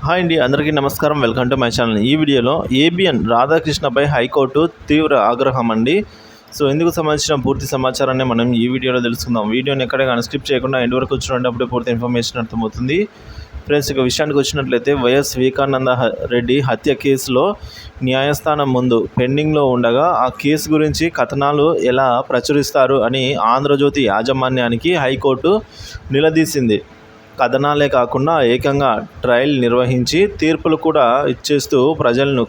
Hi అండి, అందరికీ నమస్కారం. Welcome to my channel. ఈ వీడియోలో ఏబిఎన్ రాధాకృష్ణపై హైకోర్టు తీవ్ర ఆగ్రహం అండి. సో ఇందుకు సంబంధించిన పూర్తి సమాచారాన్ని మనం ఈ వీడియోలో తెలుసుకుందాం. వీడియోని ఎక్కడ కానీ స్కిప్ చేయకుండా ఎండ్ వరకు చూడండి, పూర్తి ఇన్ఫర్మేషన్ అర్థమవుతుంది. ఫ్రెండ్స్, ఇక విషయానికి వచ్చినట్లయితే వైఎస్ వివేకానంద రెడ్డి హత్య కేసులో న్యాయస్థానం ముందు పెండింగ్లో ఉండగా ఆ కేసు గురించి కథనాలు ఎలా ప్రచురిస్తారు అని ఆంధ్రజ్యోతి యాజమాన్యానికి హైకోర్టు నిలదీసింది. కథనాలే కాకుండా ఏకంగా ట్రయల్ నిర్వహించి తీర్పులు కూడా ఇచ్చేస్తూ ప్రజలను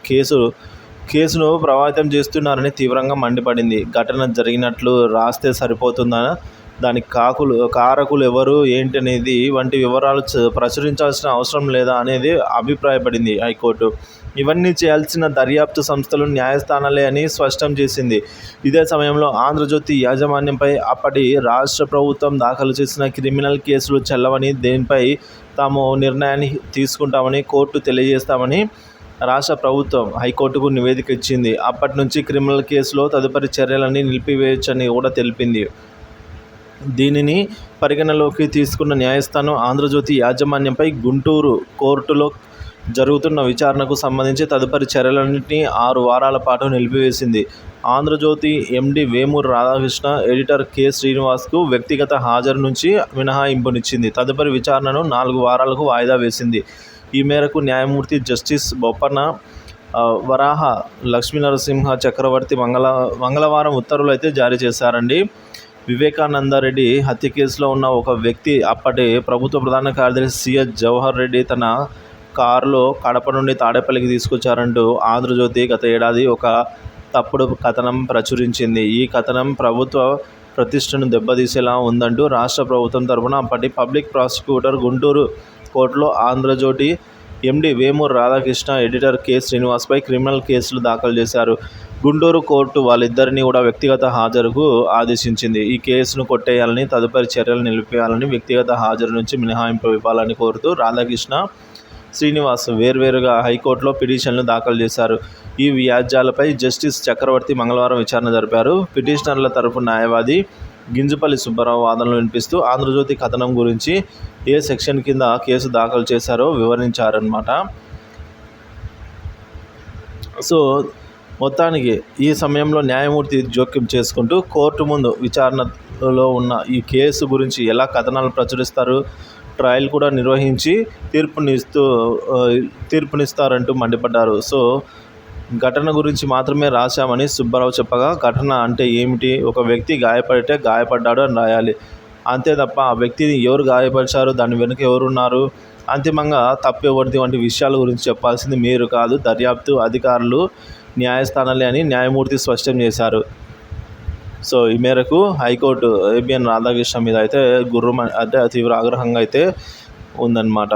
కేసును ప్రభావితం చేస్తున్నారని తీవ్రంగా మండిపడింది. ఘటన జరిగినట్లు రాస్తే సరిపోతుందా, దానికి కారకులు ఎవరు ఏంటి అనేది వంటి వివరాలు ప్రచురించాల్సిన అవసరం లేదా అనేది అభిప్రాయపడింది హైకోర్టు. ఇవన్నీ చేయాల్సిన దర్యాప్తు సంస్థలు న్యాయస్థానాలే అని స్పష్టం చేసింది. ఇదే సమయంలో ఆంధ్రజ్యోతి యాజమాన్యంపై అప్పటి రాష్ట్ర ప్రభుత్వం దాఖలు చేసిన క్రిమినల్ కేసులు చెల్లవని, దీనిపై తాము నిర్ణయాన్ని తీసుకుంటామని కోర్టు తెలియజేస్తామని రాష్ట్ర ప్రభుత్వం హైకోర్టుకు నివేదిక ఇచ్చింది. అప్పటి నుంచి క్రిమినల్ కేసులో తదుపరి చర్యలన్నీ నిలిపివేయొచ్చని కూడా తెలిపింది. దీనిని పరిగణలోకి తీసుకున్న న్యాయస్థానం ఆంధ్రజ్యోతి యాజమాన్యంపై గుంటూరు కోర్టులో జరుగుతున్న విచారణకు సంబంధించి తదుపరి చర్యలన్నింటినీ 6 వారాల పాటు నిలిపివేసింది. Andhra Jyothy MD Vemuri Radhakrishna, editor K శ్రీనివాస్కు వ్యక్తిగత హాజరు నుంచి మినహాయింపునిచ్చింది. తదుపరి విచారణను 4 వారాలకు వాయిదా వేసింది. ఈ మేరకు న్యాయమూర్తి జస్టిస్ బొప్పన వరాహ లక్ష్మీనరసింహ చక్రవర్తి మంగళవారం ఉత్తర్వులు అయితే జారీ చేశారండి. వివేకానందరెడ్డి హత్య కేసులో ఉన్న ఒక వ్యక్తి అప్పటి ప్రభుత్వ ప్రధాన కార్యదర్శి సిఎస్ జవహర్ రెడ్డి తన కారులో కడప నుండి తాడేపల్లికి తీసుకొచ్చారంటూ ఆంధ్రజ్యోతి గత ఏడాది ఒక తప్పుడు కథనం ప్రచురించింది. ఈ కథనం ప్రభుత్వ ప్రతిష్టను దెబ్బతీసేలా ఉందంటూ రాష్ట్ర ప్రభుత్వం తరఫున అప్పటి పబ్లిక్ ప్రాసిక్యూటర్ గుంటూరు కోర్టులో Andhra Jyothy MD Vemuri Radhakrishna, editor K శ్రీనివాస్పై క్రిమినల్ కేసులు దాఖలు చేశారు. గుంటూరు కోర్టు వాళ్ళిద్దరినీ కూడా వ్యక్తిగత హాజరుకు ఆదేశించింది. ఈ కేసును కొట్టేయాలని, తదుపరి చర్యలు నిలిపేయాలని, వ్యక్తిగత హాజరు నుంచి మినహాయింపు ఇవ్వాలని కోరుతూ రాధాకృష్ణ, శ్రీనివాస్ వేర్వేరుగా హైకోర్టులో పిటిషన్లు దాఖలు చేశారు. ఈ వ్యాజ్యాలపై జస్టిస్ చక్రవర్తి మంగళవారం విచారణ జరిపారు. పిటిషనర్ల తరపు న్యాయవాది గింజుపల్లి సుబ్బారావు వాదనలు వినిపిస్తూ ఆంధ్రజ్యోతి కథనం గురించి ఏ సెక్షన్ కింద కేసు దాఖలు చేశారో వివరించారన్నమాట. సో మొత్తానికి ఈ సమయంలో న్యాయమూర్తి జోక్యం చేసుకుంటూ కోర్టు ముందు విచారణలో ఉన్న ఈ కేసు గురించి ఎలా కథనాలు ప్రచురిస్తారు, ట్రయల్ కూడా నిర్వహించి తీర్పునిస్తారంటూ మండిపడ్డారు. సో ఘటన గురించి మాత్రమే రాశామని సుబ్బారావు చెప్పగా, ఘటన అంటే ఏమిటి, ఒక వ్యక్తి గాయపడితే గాయపడ్డాడు అని రాయాలి, అంతే తప్ప ఆ వ్యక్తిని ఎవరు గాయపరిచారు, దాని వెనుక ఎవరున్నారు, అంతిమంగా తప్పు ఎవరిది వంటి విషయాల గురించి చెప్పాల్సింది మీరు కాదు, దర్యాప్తు అధికారులు, న్యాయస్థానాలే అని న్యాయమూర్తి స్పష్టం చేశారు. సో ఈ మేరకు హైకోర్టు ఏబిఎన్ రాధాకృష్ణ మీద అయితే తీవ్ర ఆగ్రహంగా అయితే ఉందన్నమాట.